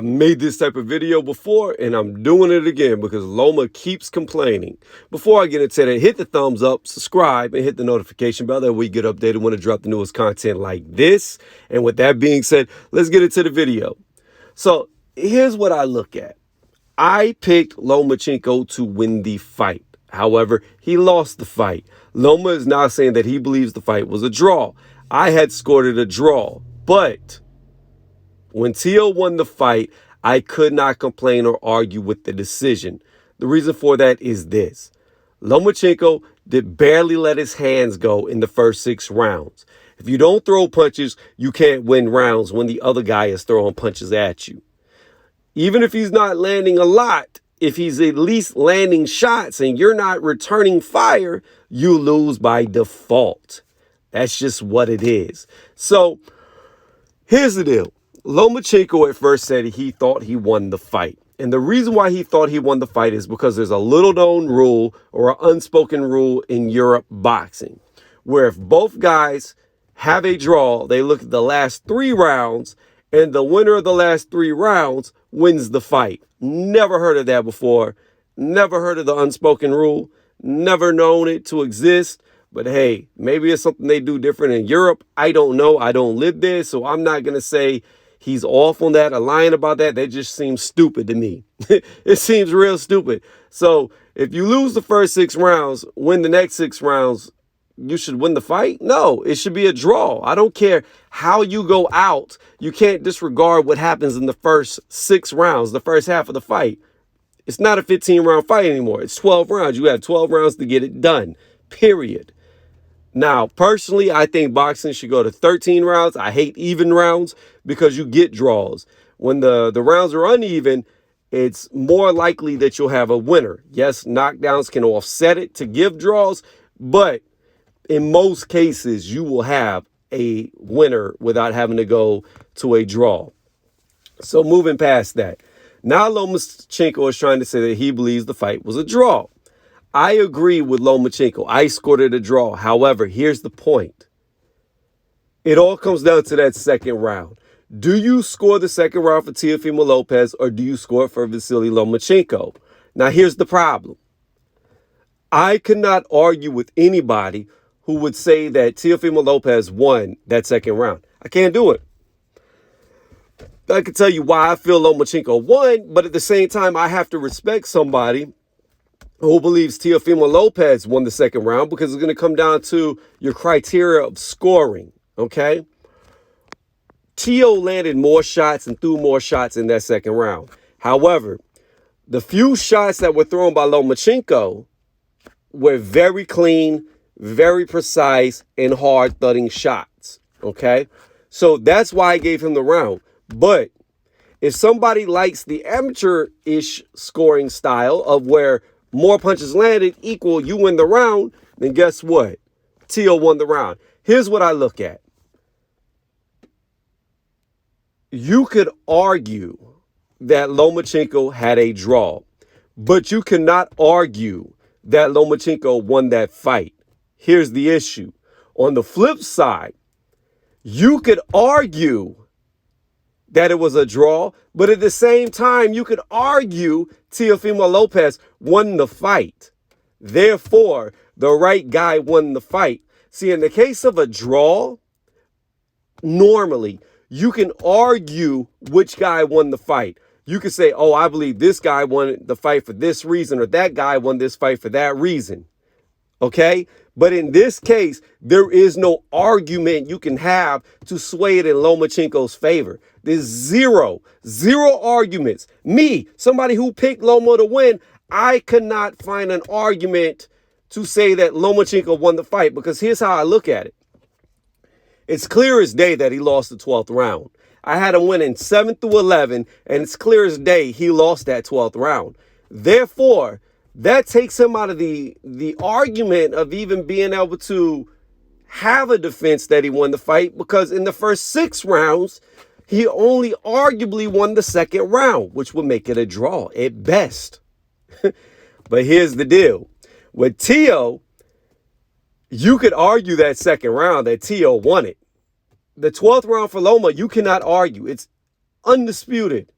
I made this type of video before and I'm doing it again because Loma keeps complaining. Before I get into that, hit the thumbs up, subscribe, and hit the notification bell that we get updated when I drop the newest content like this. And with that being said, let's get into the video. So here's what I look at. I picked Lomachenko to win the fight. However, he lost the fight. Loma is now saying that he believes the fight was a draw. I had scored it a draw, but when Teo won the fight, I could not complain or argue with the decision. The reason for that is this. Lomachenko did barely let his hands go in the first 6 rounds. If you don't throw punches, you can't win rounds when the other guy is throwing punches at you. Even if he's not landing a lot, if he's at least landing shots and you're not returning fire, you lose by default. That's just what it is. So here's the deal. Lomachenko at first said he thought he won the fight. And the reason why he thought he won the fight is because there's a little known rule or an unspoken rule in Europe boxing, where if both guys have a draw, they look at the last 3 rounds and the winner of the last 3 rounds wins the fight. Never heard of that before. Never heard of the unspoken rule. Never known it to exist. But hey, maybe it's something they do different in Europe. I don't know. I don't live there, so I'm not going to say he's off on that or lying about that. That just seems stupid to me. It seems real stupid. So if you lose the first 6 rounds, win the next 6 rounds, you should win the fight? No, it should be a draw. I don't care how you go out. You can't disregard what happens in the first 6 rounds, the first half of the fight. It's not a 15-round fight anymore. It's 12 rounds. You have 12 rounds to get it done, period. Now, personally, I think boxing should go to 13 rounds. I hate even rounds because you get draws. When the rounds are uneven, it's more likely that you'll have a winner. Yes, knockdowns can offset it to give draws, but in most cases, you will have a winner without having to go to a draw. So moving past that, now Lomachenko is trying to say that he believes the fight was a draw. I agree with Lomachenko. I scored it a draw. However, here's the point. It all comes down to that second round. Do you score the second round for Teofimo Lopez or do you score it for Vasyl Lomachenko? Now, here's the problem. I could not argue with anybody who would say that Teofimo Lopez won that second round. I can't do it. I can tell you why I feel Lomachenko won, but at the same time, I have to respect somebody who believes Teofimo Lopez won the second round because it's going to come down to your criteria of scoring, okay? Teo landed more shots and threw more shots in that second round. However, the few shots that were thrown by Lomachenko were very clean, very precise, and hard-thudding shots, okay? So that's why I gave him the round. But if somebody likes the amateur-ish scoring style of where more punches landed equal you win the round, then guess what? Teo won the round. Here's what I look at. You could argue that Lomachenko had a draw, but you cannot argue that Lomachenko won that fight. Here's the issue. On the flip side, you could argue that it was a draw, but at the same time, you could argue Teofimo Lopez won the fight. Therefore, the right guy won the fight. See, in the case of a draw, normally, you can argue which guy won the fight. You could say, oh, I believe this guy won the fight for this reason, or that guy won this fight for that reason. Okay? But in this case, there is no argument you can have to sway it in Lomachenko's favor. There's zero arguments. Me, somebody who picked Loma to win, I could not find an argument to say that Lomachenko won the fight because here's how I look at it. It's clear as day that he lost the 12th round. I had him winning 7 through 11, and it's clear as day he lost that 12th round. Therefore, that takes him out of the argument of even being able to have a defense that he won the fight because in the first 6 rounds, he only arguably won the second round, which would make it a draw at best. But here's the deal. With Teo, you could argue that second round that Teo won it. The 12th round for Loma, you cannot argue. It's undisputed.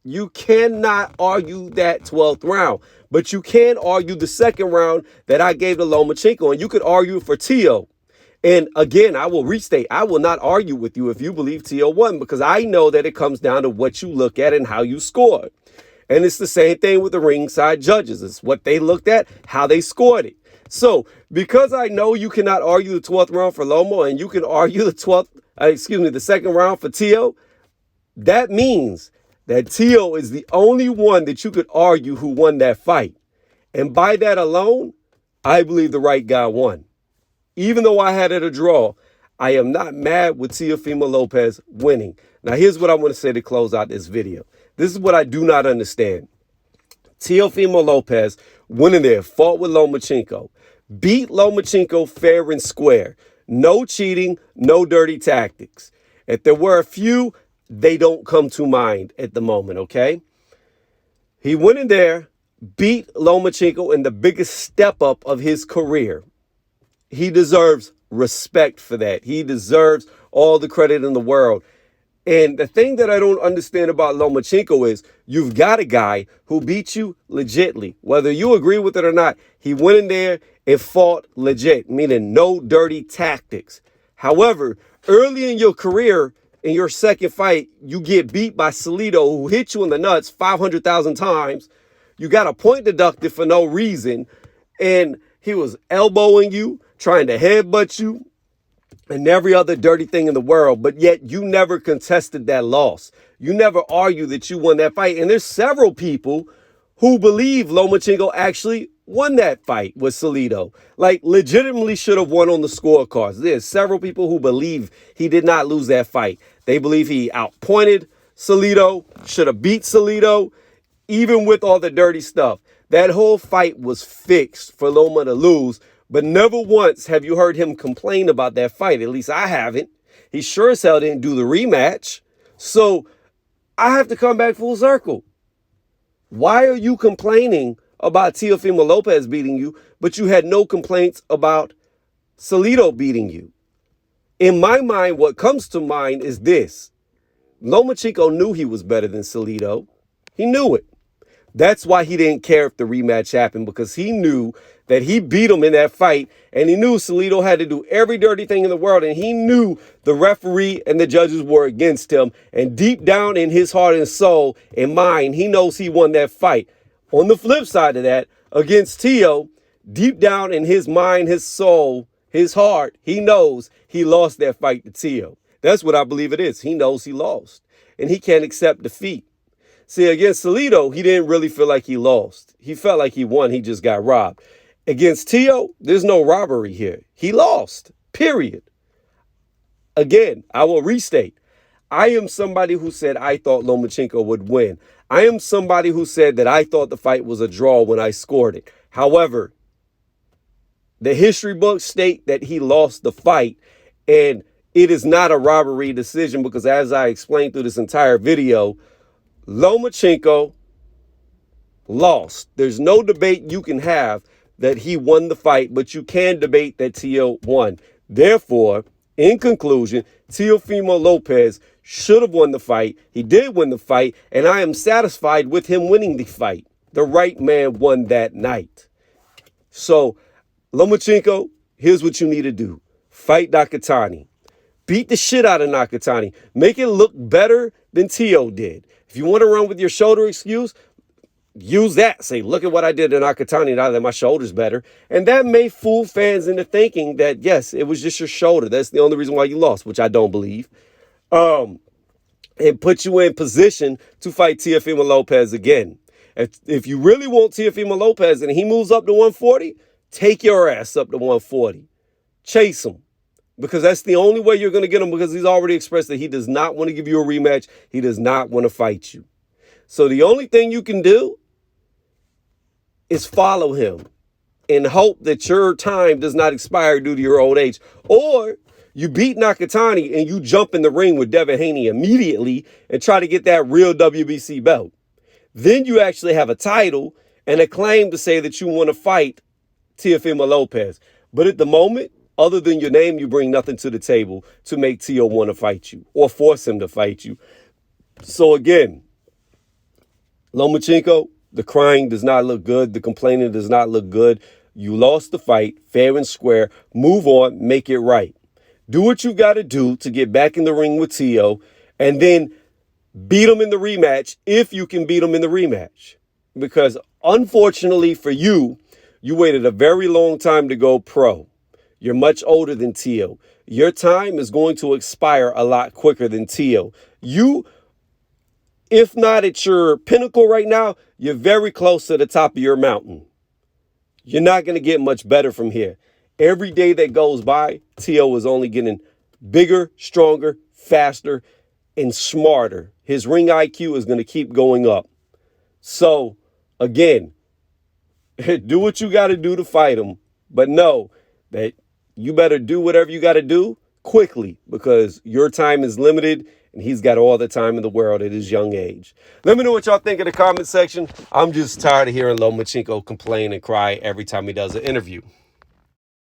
You cannot argue that 12th round. But you can argue the second round that I gave to Lomachenko, and you could argue for Teo. And again, I will restate, I will not argue with you if you believe Teo won, because I know that it comes down to what you look at and how you score. And it's the same thing with the ringside judges. It's what they looked at, how they scored it. So because I know you cannot argue the 12th round for Loma, and you can argue the second round for Teo, that means that Teo is the only one that you could argue who won that fight. And by that alone, I believe the right guy won. Even though I had it a draw, I am not mad with Teofimo Lopez winning. Now, here's what I want to say to close out this video. This is what I do not understand. Teofimo Lopez went in there, fought with Lomachenko, beat Lomachenko fair and square. No cheating, no dirty tactics. If there were a few, they don't come to mind at the moment, okay? He went in there, beat Lomachenko in the biggest step up of his career. He deserves respect for that. He deserves all the credit in the world. And the thing that I don't understand about Lomachenko is you've got a guy who beat you legitly. Whether you agree with it or not, he went in there and fought legit, meaning no dirty tactics. However, early in your career, in your second fight, you get beat by Salido, who hit you in the nuts 500,000 times. You got a point deducted for no reason. And he was elbowing you, trying to headbutt you, and every other dirty thing in the world, but yet you never contested that loss. You never argued that you won that fight. And there's several people who believe Lomachenko actually won that fight with Salido. Like, legitimately should have won on the scorecards. There's several people who believe he did not lose that fight. They believe he outpointed Salido, should have beat Salido, even with all the dirty stuff. That whole fight was fixed for Loma to lose, but never once have you heard him complain about that fight. At least I haven't. He sure as hell didn't do the rematch. So I have to come back full circle. Why are you complaining about Teofimo Lopez beating you, but you had no complaints about Salido beating you? In my mind, what comes to mind is this. Lomachenko knew he was better than Salido. He knew it. That's why he didn't care if the rematch happened, because he knew that he beat him in that fight, and he knew Salido had to do every dirty thing in the world, and he knew the referee and the judges were against him, and deep down in his heart and soul and mind, he knows he won that fight. On the flip side of that, against Teo, deep down in his mind, his soul, his heart, he knows he lost that fight to Teo. That's what I believe it is. He knows he lost, and he can't accept defeat. See, against Salido, he didn't really feel like he lost. He felt like he won. He just got robbed. Against Teo, there's no robbery here. He lost, period. Again, I will restate. I am somebody who said I thought Lomachenko would win. I am somebody who said that I thought the fight was a draw when I scored it. However, the history books state that he lost the fight, and it is not a robbery decision because, as I explained through this entire video, Lomachenko lost. There's no debate you can have that he won the fight, but you can debate that Teo won. Therefore, in conclusion, Teofimo Lopez should have won the fight. He did win the fight, and I am satisfied with him winning the fight. The right man won that night. So, Lomachenko, here's what you need to do. Fight Nakatani. Beat the shit out of Nakatani. Make it look better than Teo did. If you want to run with your shoulder excuse, use that. Say, look at what I did to Nakatani now that my shoulder's better. And that may fool fans into thinking that, yes, it was just your shoulder. That's the only reason why you lost, which I don't believe. And put you in position to fight Teofimo Lopez again. If you really want Teofimo Lopez and he moves up to 140, take your ass up to 140. Chase him. Because that's the only way you're going to get him, because he's already expressed that he does not want to give you a rematch. He does not want to fight you. So the only thing you can do is follow him and hope that your time does not expire due to your old age. Or you beat Nakatani and you jump in the ring with Devin Haney immediately and try to get that real WBC belt. Then you actually have a title and a claim to say that you want to fight Teofimo Lopez. But at the moment, other than your name, you bring nothing to the table to make Teo want to fight you or force him to fight you. So again, Lomachenko, the crying does not look good. The complaining does not look good. You lost the fight, fair and square. Move on, make it right. Do what you got to do to get back in the ring with Teo, and then beat him in the rematch if you can beat him in the rematch. Because unfortunately for you, you waited a very long time to go pro. You're much older than Teo. Your time is going to expire a lot quicker than Teo. You, if not at your pinnacle right now, you're very close to the top of your mountain. You're not going to get much better from here. Every day that goes by, Teo is only getting bigger, stronger, faster, and smarter. His ring IQ is going to keep going up. So, again, do what you got to do to fight him, but know that you better do whatever you got to do quickly because your time is limited and he's got all the time in the world at his young age. Let me know what y'all think in the comment section. I'm just tired of hearing Lomachenko complain and cry every time he does an interview.